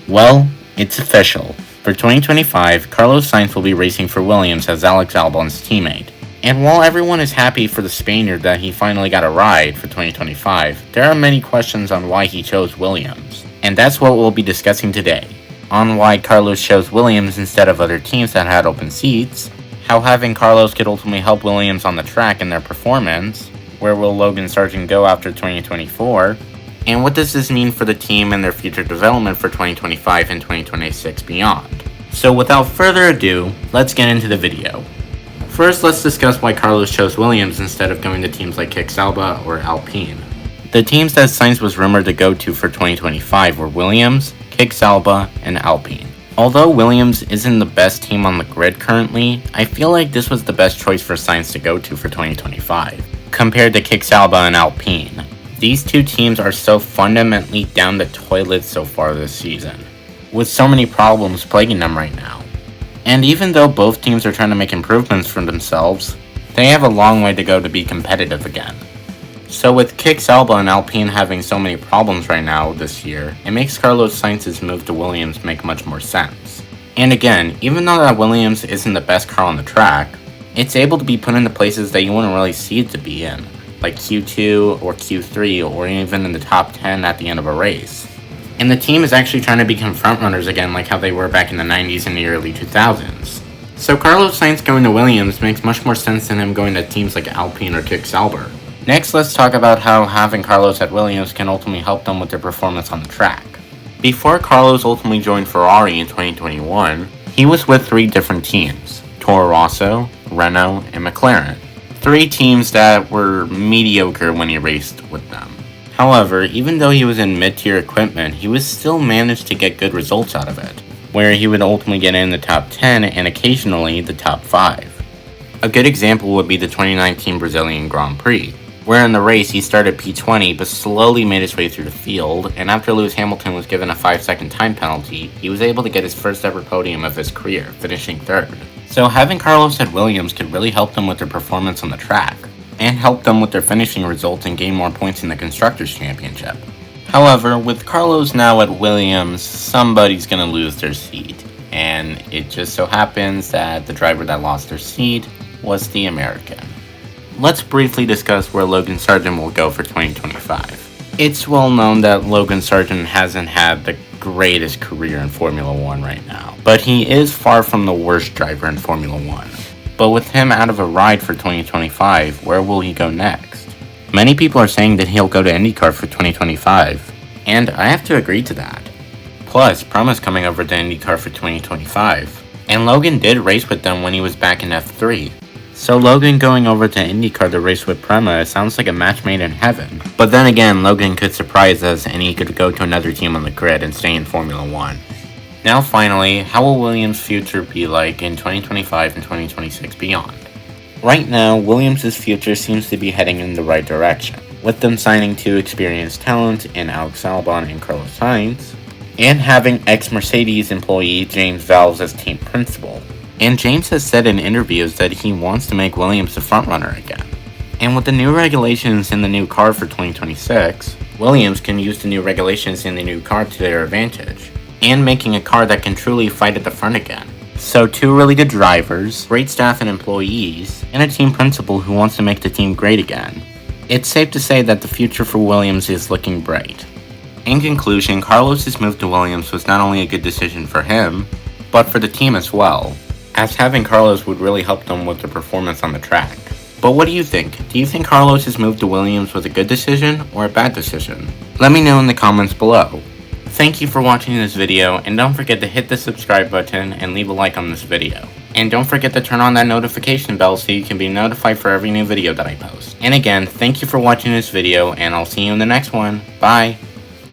Well, it's official. For 2025, Carlos Sainz will be racing for Williams as Alex Albon's teammate. And while everyone is happy for the Spaniard that he finally got a ride for 2025, there are many questions on why he chose Williams. And that's what we'll be discussing today. On why Carlos chose Williams instead of other teams that had open seats, how having Carlos could ultimately help Williams on the track in their performance, where will Logan Sargent go after 2024, and what does this mean for the team and their future development for 2025 and 2026 beyond. So without further ado, let's get into the video. First, let's discuss why Carlos chose Williams instead of going to teams like Sauber or Alpine. The teams that Sainz was rumored to go to for 2025 were Williams, Sauber, and Alpine. Although Williams isn't the best team on the grid currently, I feel like this was the best choice for Sainz to go to for 2025, compared to Sauber and Alpine. These two teams are so fundamentally down the toilet so far this season, with so many problems plaguing them right now. And even though both teams are trying to make improvements for themselves, they have a long way to go to be competitive again. So with Sauber and Alpine having so many problems right now this year, it makes Carlos Sainz's move to Williams make much more sense. And again, even though that Williams isn't the best car on the track, it's able to be put into places that you wouldn't really see it to be in, like Q2 or Q3 or even in the top 10 at the end of a race. And the team is actually trying to become frontrunners again like how they were back in the 90s and the early 2000s. So Carlos Sainz going to Williams makes much more sense than him going to teams like Alpine or Sauber. Next, let's talk about how having Carlos at Williams can ultimately help them with their performance on the track. Before Carlos ultimately joined Ferrari in 2021, he was with 3 different teams: Toro Rosso, Renault, and McLaren. 3 teams that were mediocre when he raced with them. However, even though he was in mid-tier equipment, he was still managed to get good results out of it, where he would ultimately get in the top 10 and occasionally the top 5. A good example would be the 2019 Brazilian Grand Prix, where in the race he started P20 but slowly made his way through the field, and after Lewis Hamilton was given a 5-second time penalty, he was able to get his first ever podium of his career, finishing 3rd. So having Carlos at Williams could really help them with their performance on the track, and help them with their finishing results and gain more points in the Constructors' Championship. However, with Carlos now at Williams, somebody's going to lose their seat, and it just so happens that the driver that lost their seat was the American. Let's briefly discuss where Logan Sargent will go for 2025. It's well known that Logan Sargent hasn't had the greatest career in Formula 1 right now, but he is far from the worst driver in Formula 1. But with him out of a ride for 2025, where will he go next? Many people are saying that he'll go to IndyCar for 2025, and I have to agree to that. Plus, Prama's coming over to IndyCar for 2025, and Logan did race with them when he was back in F3. So Logan going over to IndyCar to race with Prema sounds like a match made in heaven. But then again, Logan could surprise us and he could go to another team on the grid and stay in Formula 1. Now finally, how will Williams' future be like in 2025 and 2026 beyond? Right now, Williams' future seems to be heading in the right direction, with them signing 2 experienced talents in Alex Albon and Carlos Sainz, and having ex-Mercedes employee James Valls as team principal. And James has said in interviews that he wants to make Williams the frontrunner again. And with the new regulations in the new car for 2026, Williams can use the new regulations in the new car to their advantage, and making a car that can truly fight at the front again. So 2 really good drivers, great staff and employees, and a team principal who wants to make the team great again. It's safe to say that the future for Williams is looking bright. In conclusion, Carlos' move to Williams was not only a good decision for him, but for the team as well, as having Carlos would really help them with their performance on the track. But what do you think? Do you think Carlos' move to Williams was a good decision or a bad decision? Let me know in the comments below. Thank you for watching this video, and don't forget to hit the subscribe button and leave a like on this video. And don't forget to turn on that notification bell so you can be notified for every new video that I post. And again, thank you for watching this video, and I'll see you in the next one. Bye!